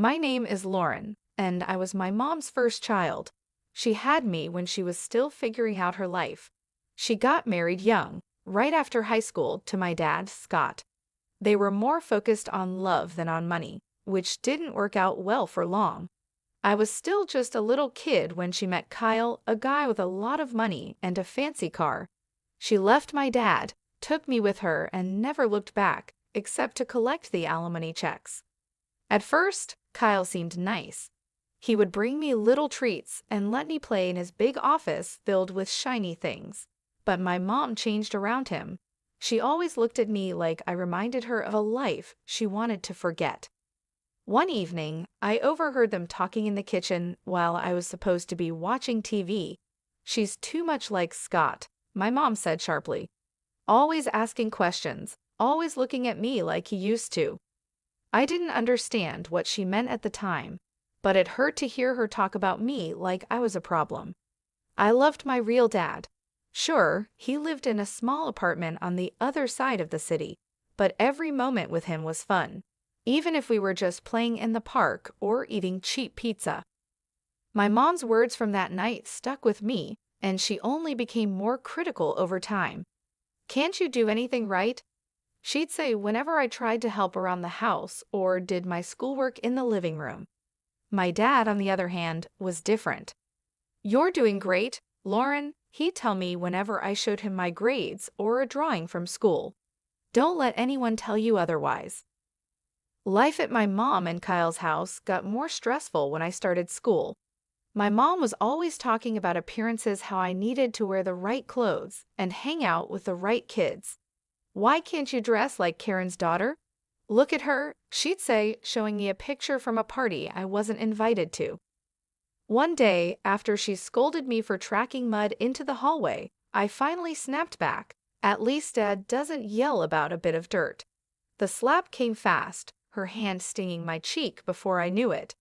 My name is Lauren, and I was my mom's first child. She had me when she was still figuring out her life. She got married young, right after high school, to my dad, Scott. They were more focused on love than on money, which didn't work out well for long. I was still just a little kid when she met Kyle, a guy with a lot of money and a fancy car. She left my dad, took me with her, and never looked back, except to collect the alimony checks. At first, Kyle seemed nice. He would bring me little treats and let me play in his big office filled with shiny things. But my mom changed around him. She always looked at me like I reminded her of a life she wanted to forget. One evening, I overheard them talking in the kitchen while I was supposed to be watching TV. "She's too much like Scott," my mom said sharply. "Always asking questions, always looking at me like he used to." I didn't understand what she meant at the time, but it hurt to hear her talk about me like I was a problem. I loved my real dad. Sure, he lived in a small apartment on the other side of the city, but every moment with him was fun, even if we were just playing in the park or eating cheap pizza. My mom's words from that night stuck with me, and she only became more critical over time. "Can't you do anything right?" she'd say whenever I tried to help around the house or did my schoolwork in the living room. My dad, on the other hand, was different. "You're doing great, Lauren," he'd tell me whenever I showed him my grades or a drawing from school. "Don't let anyone tell you otherwise." Life at my mom and Kyle's house got more stressful when I started school. My mom was always talking about appearances, how I needed to wear the right clothes and hang out with the right kids. "Why can't you dress like Karen's daughter? Look at her," she'd say, showing me a picture from a party I wasn't invited to. One day, after she scolded me for tracking mud into the hallway, I finally snapped back. "At least Dad doesn't yell about a bit of dirt." The slap came fast, her hand stinging my cheek before I knew it.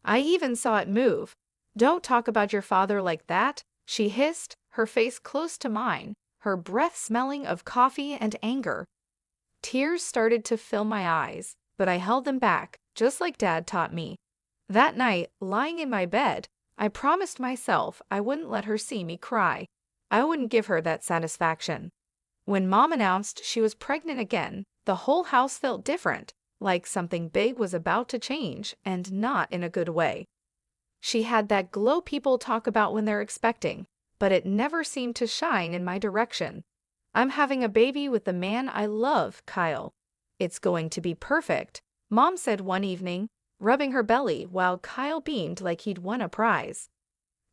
I even saw it move. "Don't talk about your father like that," she hissed, her face close to mine, her breath smelling of coffee and anger. Tears started to fill my eyes, but I held them back, just like Dad taught me. That night, lying in my bed, I promised myself I wouldn't let her see me cry. I wouldn't give her that satisfaction. When Mom announced she was pregnant again, the whole house felt different, like something big was about to change, and not in a good way. She had that glow people talk about when they're expecting, but it never seemed to shine in my direction. "I'm having a baby with the man I love, Kyle. It's going to be perfect," Mom said one evening, rubbing her belly while Kyle beamed like he'd won a prize.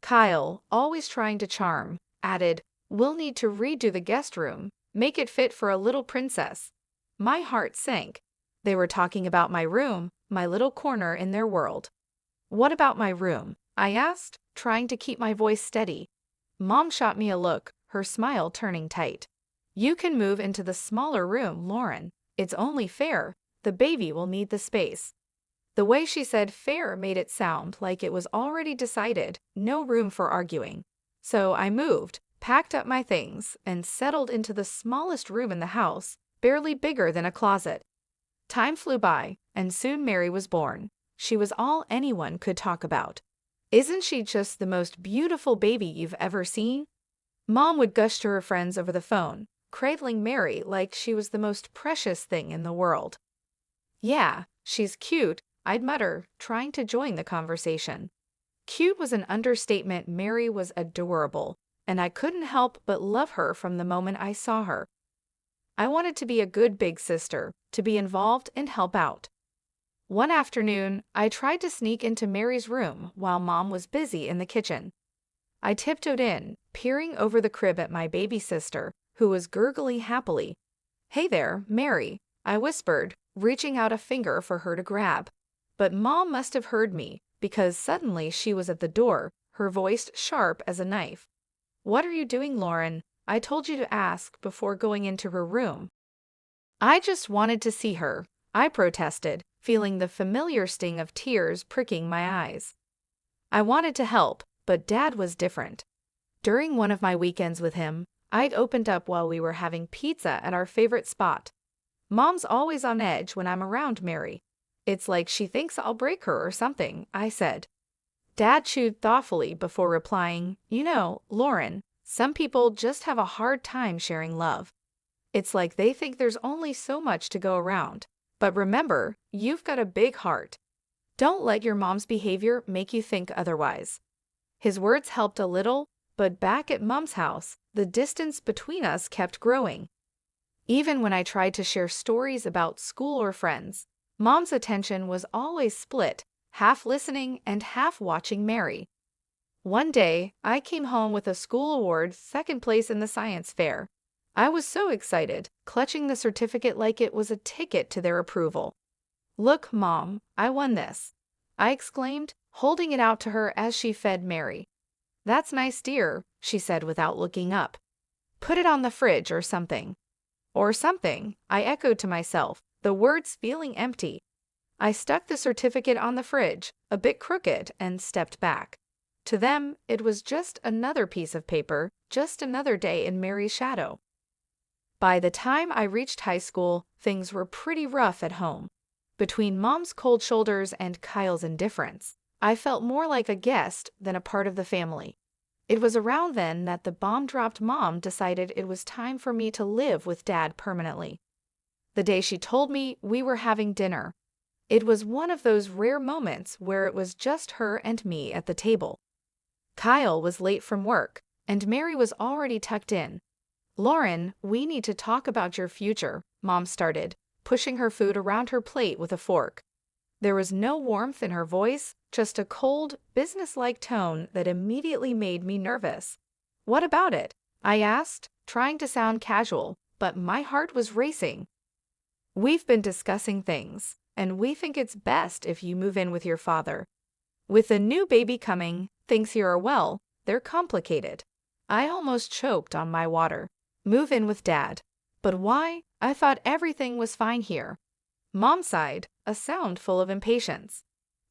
Kyle, always trying to charm, added, "We'll need to redo the guest room, make it fit for a little princess." My heart sank. They were talking about my room, my little corner in their world. "What about my room?" I asked, trying to keep my voice steady. Mom shot me a look, her smile turning tight. "You can move into the smaller room, Lauren. It's only fair. The baby will need the space." The way she said fair made it sound like it was already decided, no room for arguing. So I moved, packed up my things, and settled into the smallest room in the house, barely bigger than a closet. Time flew by, and soon Mary was born. She was all anyone could talk about. "Isn't she just the most beautiful baby you've ever seen?" Mom would gush to her friends over the phone, cradling Mary like she was the most precious thing in the world. "Yeah, she's cute," I'd mutter, trying to join the conversation. Cute was an understatement. Mary was adorable, and I couldn't help but love her from the moment I saw her. I wanted to be a good big sister, to be involved and help out. One afternoon, I tried to sneak into Mary's room while Mom was busy in the kitchen. I tiptoed in, peering over the crib at my baby sister, who was gurgling happily. "Hey there, Mary," I whispered, reaching out a finger for her to grab. But Mom must have heard me, because suddenly she was at the door, her voice sharp as a knife. "What are you doing, Lauren? I told you to ask before going into her room." "I just wanted to see her," I protested, feeling the familiar sting of tears pricking my eyes. I wanted to help, but Dad was different. During one of my weekends with him, I'd opened up while we were having pizza at our favorite spot. Mom's always on edge when I'm around Mary. It's like she thinks I'll break her or something, I said. Dad chewed thoughtfully before replying, You know, Lauren, some people just have a hard time sharing love. It's like they think there's only so much to go around. But remember, you've got a big heart. Don't let your mom's behavior make you think otherwise. His words helped a little, but back at Mom's house, the distance between us kept growing. Even when I tried to share stories about school or friends, Mom's attention was always split, half listening and half watching Mary. One day, I came home with a school award, second place in the science fair. I was so excited, clutching the certificate like it was a ticket to their approval. Look, Mom, I won this, I exclaimed, holding it out to her as she fed Mary. That's nice, dear, she said without looking up. Put it on the fridge or something. Or something, I echoed to myself, the words feeling empty. I stuck the certificate on the fridge, a bit crooked, and stepped back. To them, it was just another piece of paper, just another day in Mary's shadow. By the time I reached high school, things were pretty rough at home. Between Mom's cold shoulders and Kyle's indifference, I felt more like a guest than a part of the family. It was around then that the bomb-dropped mom decided it was time for me to live with Dad permanently. The day she told me we were having dinner, it was one of those rare moments where it was just her and me at the table. Kyle was late from work, and Mary was already tucked in. Lauren, we need to talk about your future, Mom started, pushing her food around her plate with a fork. There was no warmth in her voice, just a cold, businesslike tone that immediately made me nervous. What about it? I asked, trying to sound casual, but my heart was racing. We've been discussing things, and we think it's best if you move in with your father. With a new baby coming, things here are, well, they're complicated. I almost choked on my water. Move in with Dad. But why? I thought everything was fine here. Mom sighed, a sound full of impatience.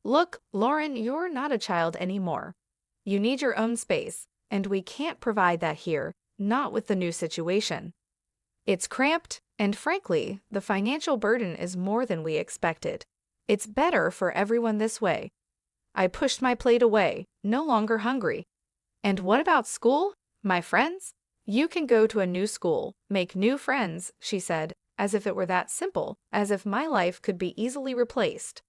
Look, Lauren, you're not a child anymore. You need your own space, and we can't provide that here, not with the new situation. It's cramped, and frankly, the financial burden is more than we expected. It's better for everyone this way. I pushed my plate away, no longer hungry. And what about school? My friends? You can go to a new school, make new friends, she said, as if it were that simple, as if my life could be easily replaced.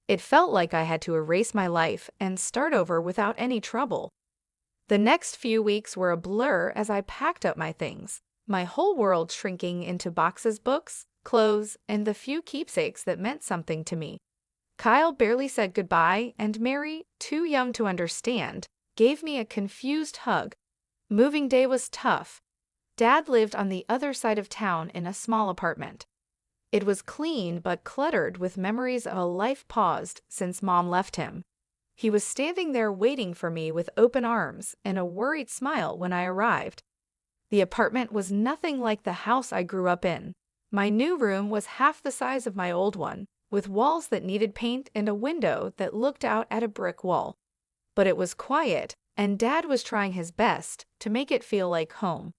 It felt like I had to erase my life and start over without any trouble. The next few weeks were a blur as I packed up my things, my whole world shrinking into boxes, books, clothes, and the few keepsakes that meant something to me. Kyle barely said goodbye, and Mary, too young to understand, gave me a confused hug. Moving day was tough. Dad lived on the other side of town in a small apartment. It was clean but cluttered with memories of a life paused since Mom left him. He was standing there waiting for me with open arms and a worried smile when I arrived. The apartment was nothing like the house I grew up in. My new room was half the size of my old one, with walls that needed paint and a window that looked out at a brick wall. But it was quiet, and Dad was trying his best to make it feel like home.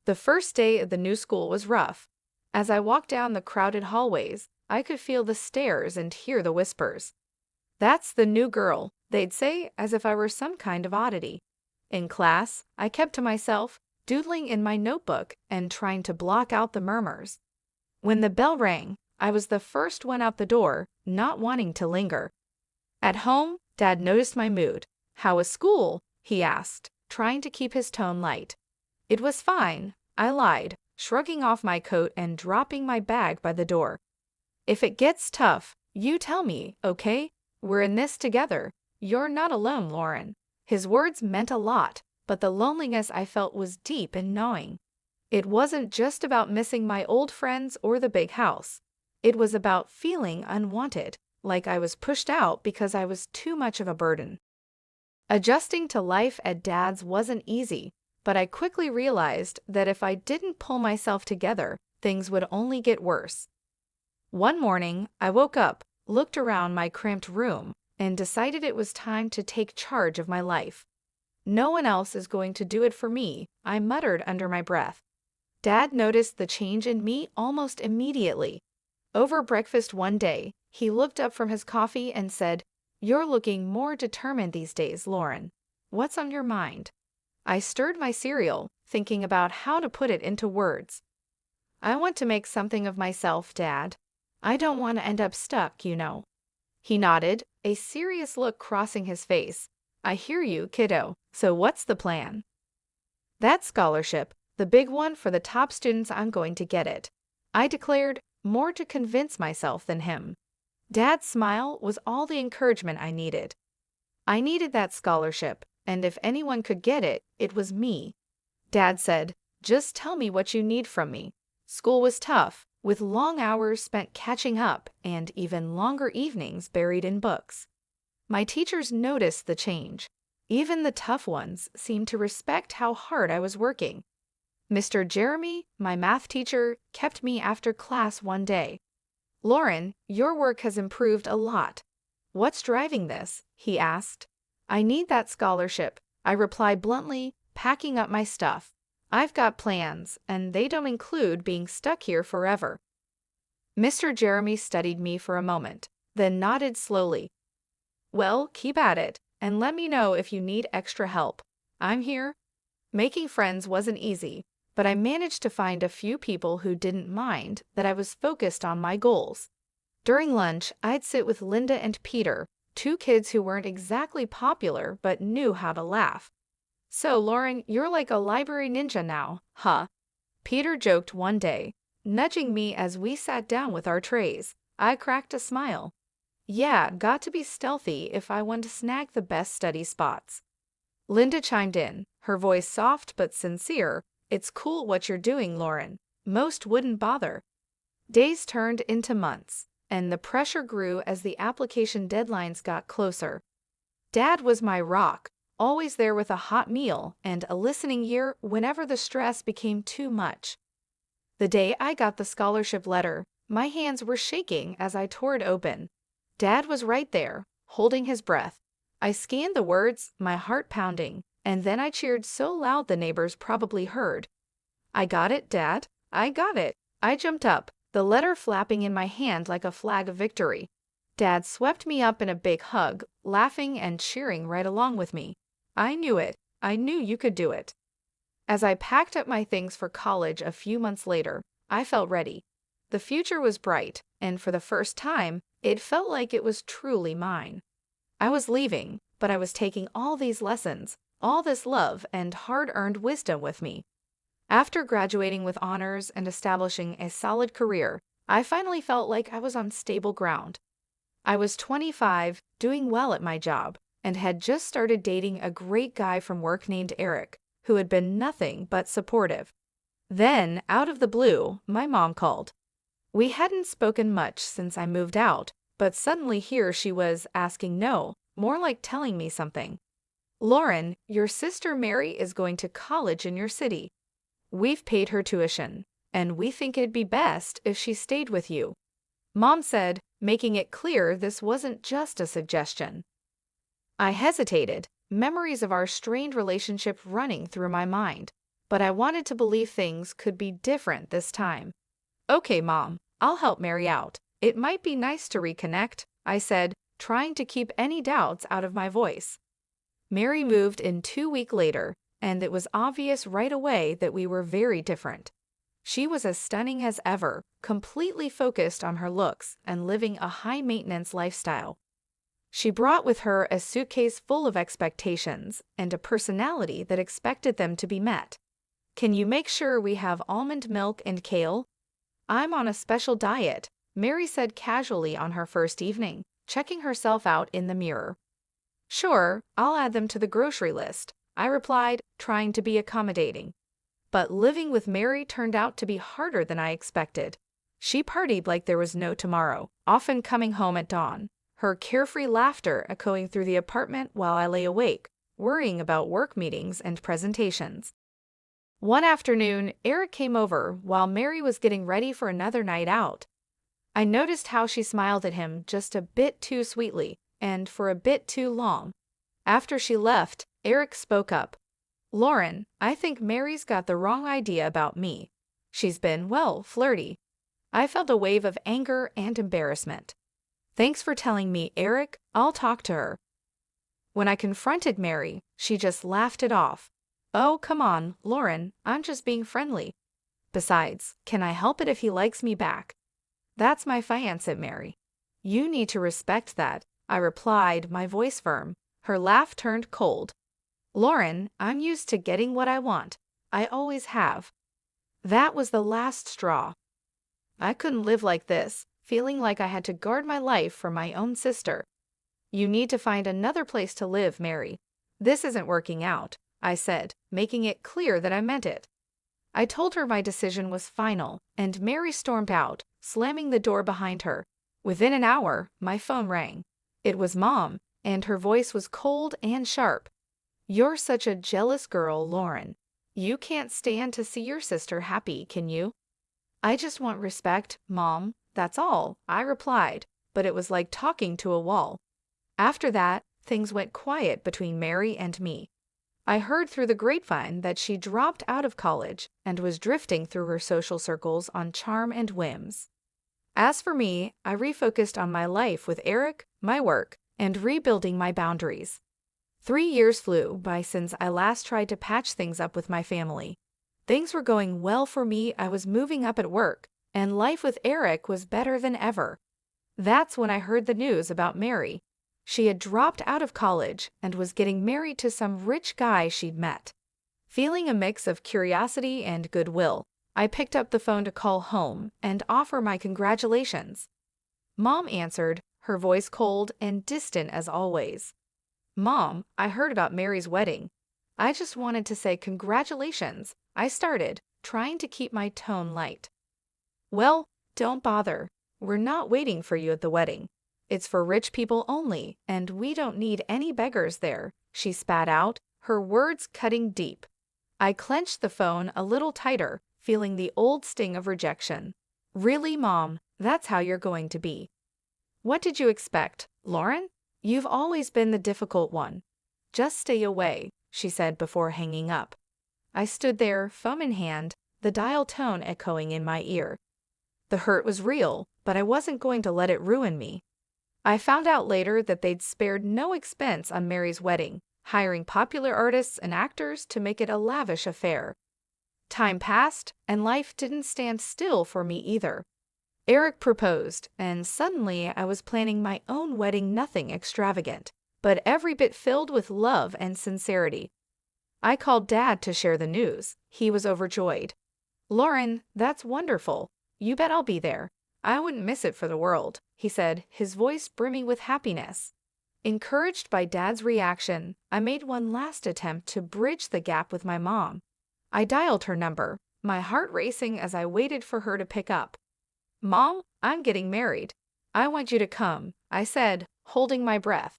The first day of the new school was rough. As I walked down the crowded hallways, I could feel the stares and hear the whispers. That's the new girl, they'd say, as if I were some kind of oddity. In class, I kept to myself, doodling in my notebook and trying to block out the murmurs. When the bell rang, I was the first one out the door, not wanting to linger. At home, Dad noticed my mood. How was school? He asked, trying to keep his tone light. It was fine, I lied, shrugging off my coat and dropping my bag by the door. If it gets tough, you tell me, okay? We're in this together. You're not alone, Lauren. His words meant a lot, but the loneliness I felt was deep and gnawing. It wasn't just about missing my old friends or the big house. It was about feeling unwanted, like I was pushed out because I was too much of a burden. Adjusting to life at Dad's wasn't easy, but I quickly realized that if I didn't pull myself together, things would only get worse. One morning, I woke up, looked around my cramped room, and decided it was time to take charge of my life. No one else is going to do it for me, I muttered under my breath. Dad noticed the change in me almost immediately. Over breakfast one day, He looked up from his coffee and said, "You're looking more determined these days, Lauren. What's on your mind?" I stirred my cereal, thinking about how to put it into words. "I want to make something of myself, Dad. I don't want to end up stuck, you know." He nodded, a serious look crossing his face. "I hear you, kiddo. So what's the plan?" "That scholarship, the big one for the top students, I'm going to get it," I declared, more to convince myself than him. Dad's smile was all the encouragement I needed. I needed that scholarship, and if anyone could get it, it was me. Dad said, "Just tell me what you need from me." School was tough, with long hours spent catching up and even longer evenings buried in books. My teachers noticed the change. Even the tough ones seemed to respect how hard I was working. Mr. Jeremy, my math teacher, kept me after class one day. "Lauren, your work has improved a lot. What's driving this?" he asked. "I need that scholarship," I replied bluntly, packing up my stuff. "I've got plans, and they don't include being stuck here forever." Mr. Jeremy studied me for a moment, then nodded slowly. "Well, keep at it, and let me know if you need extra help. I'm here." Making friends wasn't easy, but I managed to find a few people who didn't mind that I was focused on my goals. During lunch, I'd sit with Linda and Peter, two kids who weren't exactly popular but knew how to laugh. "So, Lauren, you're like a library ninja now, huh?" Peter joked one day, nudging me as we sat down with our trays. I cracked a smile. "Yeah, got to be stealthy if I want to snag the best study spots." Linda chimed in, her voice soft but sincere. "It's cool what you're doing, Lauren. Most wouldn't bother." Days turned into months, and the pressure grew as the application deadlines got closer. Dad was my rock, always there with a hot meal and a listening ear whenever the stress became too much. The day I got the scholarship letter, my hands were shaking as I tore it open. Dad was right there, holding his breath. I scanned the words, my heart pounding, and then I cheered so loud the neighbors probably heard. "I got it, Dad. I got it." I jumped up, the letter flapping in my hand like a flag of victory. Dad swept me up in a big hug, laughing and cheering right along with me. "I knew it. I knew you could do it." As I packed up my things for college a few months later, I felt ready. The future was bright, and for the first time, it felt like it was truly mine. I was leaving, but I was taking all these lessons, all this love and hard-earned wisdom with me. After graduating with honors and establishing a solid career, I finally felt like I was on stable ground. I was 25, doing well at my job, and had just started dating a great guy from work named Eric, who had been nothing but supportive. Then, out of the blue, my mom called. We hadn't spoken much since I moved out, but suddenly here she was asking no, more like telling me something. "Lauren, your sister Mary is going to college in your city. We've paid her tuition, and we think it'd be best if she stayed with you," Mom said, making it clear this wasn't just a suggestion. I hesitated, memories of our strained relationship running through my mind, but I wanted to believe things could be different this time. "Okay, Mom, I'll help Mary out. It might be nice to reconnect," I said, trying to keep any doubts out of my voice. Mary moved in 2 weeks later, and it was obvious right away that we were very different. She was as stunning as ever, completely focused on her looks and living a high-maintenance lifestyle. She brought with her a suitcase full of expectations and a personality that expected them to be met. "Can you make sure we have almond milk and kale?" "I'm on a special diet," Mary said casually on her first evening, checking herself out in the mirror. "Sure, I'll add them to the grocery list," I replied, trying to be accommodating. But living with Mary turned out to be harder than I expected. She partied like there was no tomorrow, often coming home at dawn, her carefree laughter echoing through the apartment while I lay awake, worrying about work meetings and presentations. One afternoon, Eric came over while Mary was getting ready for another night out. I noticed how she smiled at him just a bit too sweetly, and for a bit too long. After she left, Eric spoke up. "Lauren, I think Mary's got the wrong idea about me. She's been, well, flirty." I felt a wave of anger and embarrassment. Thanks for telling me, Eric. I'll talk to her. When I confronted Mary, she just laughed it off. Oh, come on, Lauren, I'm just being friendly. Besides, can I help it if he likes me back? That's my fiancé, Mary. You need to respect that, I replied, my voice firm. Her laugh turned cold. Lauren, I'm used to getting what I want. I always have. That was the last straw. I couldn't live like this, feeling like I had to guard my life for my own sister. You need to find another place to live, Mary. This isn't working out, I said, making it clear that I meant it. I told her my decision was final, and Mary stormed out, slamming the door behind her. Within an hour, my phone rang. It was Mom, and her voice was cold and sharp. You're such a jealous girl, Lauren. You can't stand to see your sister happy, can you? I just want respect, Mom, that's all, I replied, but it was like talking to a wall. After that, things went quiet between Mary and me. I heard through the grapevine that she dropped out of college and was drifting through her social circles on charm and whims. As for me, I refocused on my life with Eric, my work, and rebuilding my boundaries. 3 years flew by since I last tried to patch things up with my family. Things were going well for me, I was moving up at work, and life with Eric was better than ever. That's when I heard the news about Mary. She had dropped out of college and was getting married to some rich guy she'd met. Feeling a mix of curiosity and goodwill, I picked up the phone to call home and offer my congratulations. Mom answered, her voice cold and distant as always. Mom, I heard about Mary's wedding. I just wanted to say congratulations, I started, trying to keep my tone light. Well, don't bother. We're not waiting for you at the wedding. It's for rich people only, and we don't need any beggars there, she spat out, her words cutting deep. I clenched the phone a little tighter, feeling the old sting of rejection. Really, Mom, that's how you're going to be. What did you expect, Lauren? You've always been the difficult one. Just stay away, she said before hanging up. I stood there, phone in hand, the dial tone echoing in my ear. The hurt was real, but I wasn't going to let it ruin me. I found out later that they'd spared no expense on Mary's wedding, hiring popular artists and actors to make it a lavish affair. Time passed, and life didn't stand still for me either. Eric proposed, and suddenly I was planning my own wedding, nothing extravagant, but every bit filled with love and sincerity. I called Dad to share the news. He was overjoyed. Lauren, that's wonderful. You bet I'll be there. I wouldn't miss it for the world, he said, his voice brimming with happiness. Encouraged by Dad's reaction, I made one last attempt to bridge the gap with my mom. I dialed her number, my heart racing as I waited for her to pick up. Mom, I'm getting married. I want you to come, I said, holding my breath.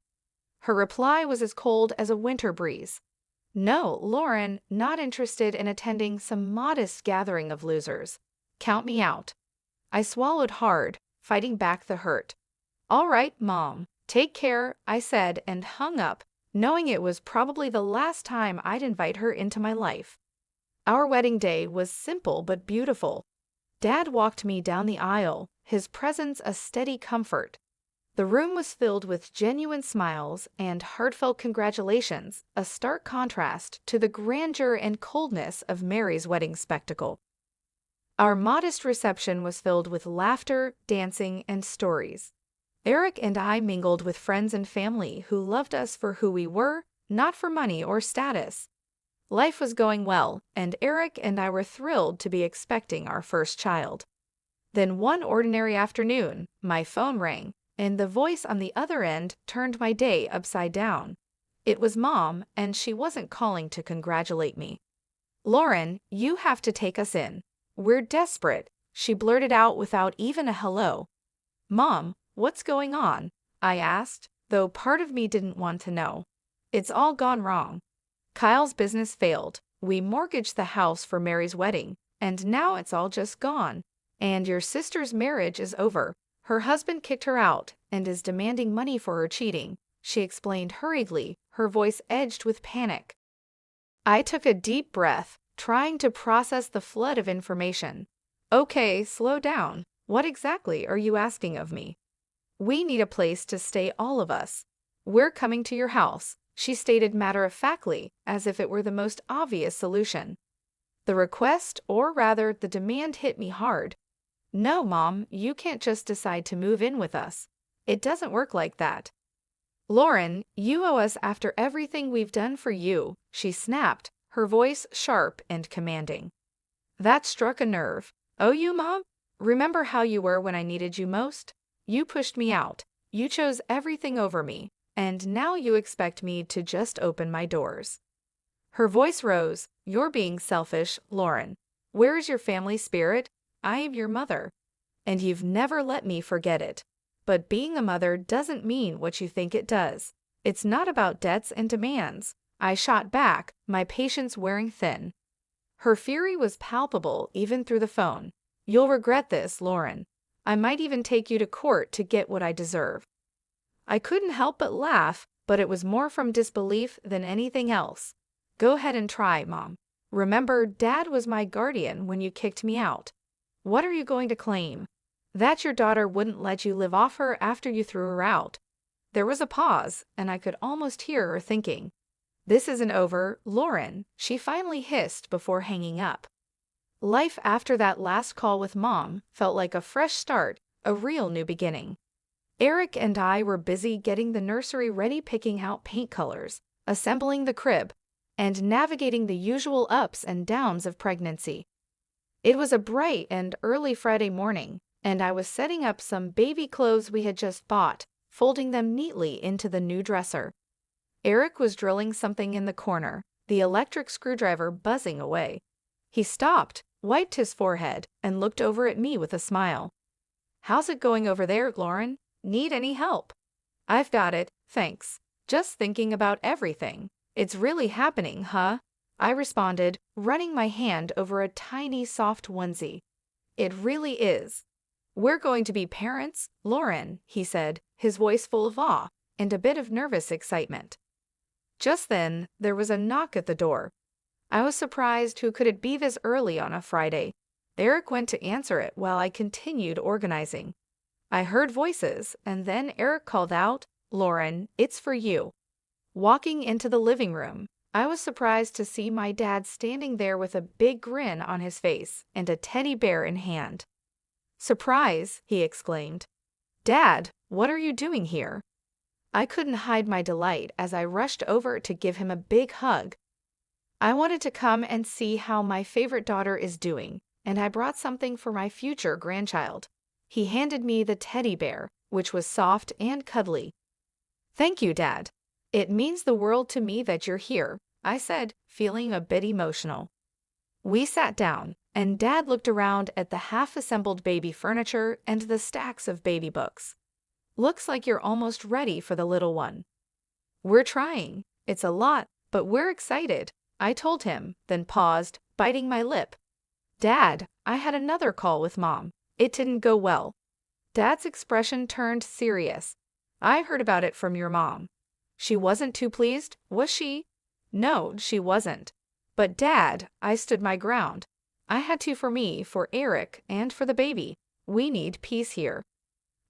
Her reply was as cold as a winter breeze. No, Lauren, not interested in attending some modest gathering of losers. Count me out. I swallowed hard, fighting back the hurt. All right, Mom, take care, I said and hung up, knowing it was probably the last time I'd invite her into my life. Our wedding day was simple but beautiful. Dad walked me down the aisle, his presence a steady comfort. The room was filled with genuine smiles and heartfelt congratulations, a stark contrast to the grandeur and coldness of Mary's wedding spectacle. Our modest reception was filled with laughter, dancing, and stories. Eric and I mingled with friends and family who loved us for who we were, not for money or status. Life was going well, and Eric and I were thrilled to be expecting our first child. Then one ordinary afternoon, my phone rang, and the voice on the other end turned my day upside down. It was Mom, and she wasn't calling to congratulate me. Lauren, you have to take us in. We're desperate, she blurted out without even a hello. Mom, what's going on? I asked, though part of me didn't want to know. It's all gone wrong. Kyle's business failed. We mortgaged the house for Mary's wedding, and now it's all just gone. And your sister's marriage is over. Her husband kicked her out and is demanding money for her cheating, she explained hurriedly, her voice edged with panic. I took a deep breath, trying to process the flood of information. Okay, slow down. What exactly are you asking of me? We need a place to stay, all of us. We're coming to your house, she stated matter-of-factly, as if it were the most obvious solution. The request, or rather the demand, hit me hard. No, Mom, you can't just decide to move in with us. It doesn't work like that. Lauren, you owe us after everything we've done for you, she snapped, her voice sharp and commanding. That struck a nerve. Oh, you, Mom? Remember how you were when I needed you most? You pushed me out. You chose everything over me. And now you expect me to just open my doors. Her voice rose. You're being selfish, Lauren. Where is your family spirit? I am your mother. And you've never let me forget it. But being a mother doesn't mean what you think it does. It's not about debts and demands. I shot back, my patience wearing thin. Her fury was palpable even through the phone. You'll regret this, Lauren. I might even take you to court to get what I deserve. I couldn't help but laugh, but it was more from disbelief than anything else. Go ahead and try, Mom. Remember, Dad was my guardian when you kicked me out. What are you going to claim? That your daughter wouldn't let you live off her after you threw her out. There was a pause, and I could almost hear her thinking. This isn't over, Lauren, she finally hissed before hanging up. Life after that last call with Mom felt like a fresh start, a real new beginning. Eric and I were busy getting the nursery ready, picking out paint colors, assembling the crib, and navigating the usual ups and downs of pregnancy. It was a bright and early Friday morning, and I was setting up some baby clothes we had just bought, folding them neatly into the new dresser. Eric was drilling something in the corner, the electric screwdriver buzzing away. He stopped, wiped his forehead, and looked over at me with a smile. How's it going over there, Lauren? Need any help? I've got it, thanks. Just thinking about everything. It's really happening, huh? I responded, running my hand over a tiny soft onesie. It really is. We're going to be parents, Lauren, he said, his voice full of awe and a bit of nervous excitement. Just then, there was a knock at the door. I was surprised. Who could it be this early on a Friday? Eric went to answer it while I continued organizing. I heard voices, and then Eric called out, Lauren, it's for you. Walking into the living room, I was surprised to see my dad standing there with a big grin on his face and a teddy bear in hand. Surprise, he exclaimed. Dad, what are you doing here? I couldn't hide my delight as I rushed over to give him a big hug. I wanted to come and see how my favorite daughter is doing, and I brought something for my future grandchild. He handed me the teddy bear, which was soft and cuddly. Thank you, Dad. It means the world to me that you're here, I said, feeling a bit emotional. We sat down, and Dad looked around at the half-assembled baby furniture and the stacks of baby books. Looks like you're almost ready for the little one. We're trying. It's a lot, but we're excited, I told him, then paused, biting my lip. Dad, I had another call with Mom. It didn't go well. Dad's expression turned serious. I heard about it from your mom. She wasn't too pleased, was she? No, she wasn't. But Dad, I stood my ground. I had to for me, for Eric, and for the baby. We need peace here,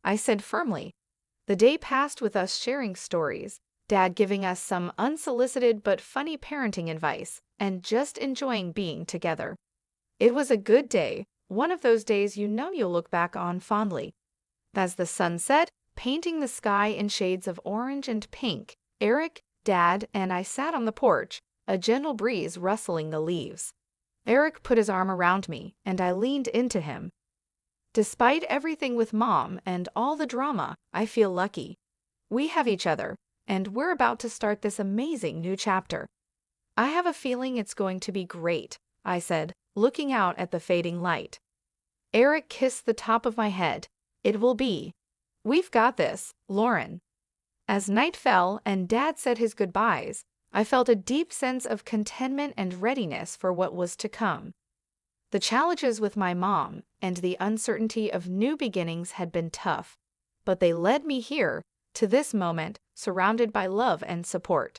I said firmly. The day passed with us sharing stories, Dad giving us some unsolicited but funny parenting advice, and just enjoying being together. It was a good day, one of those days you know you'll look back on fondly. As the sun set, painting the sky in shades of orange and pink, Eric, Dad, and I sat on the porch, a gentle breeze rustling the leaves. Eric put his arm around me, and I leaned into him. Despite everything with Mom and all the drama, I feel lucky. We have each other, and we're about to start this amazing new chapter. I have a feeling it's going to be great, I said, looking out at the fading light. Eric kissed the top of my head. It will be. We've got this, Lauren. As night fell and Dad said his goodbyes, I felt a deep sense of contentment and readiness for what was to come. The challenges with my mom and the uncertainty of new beginnings had been tough, but they led me here, to this moment, surrounded by love and support.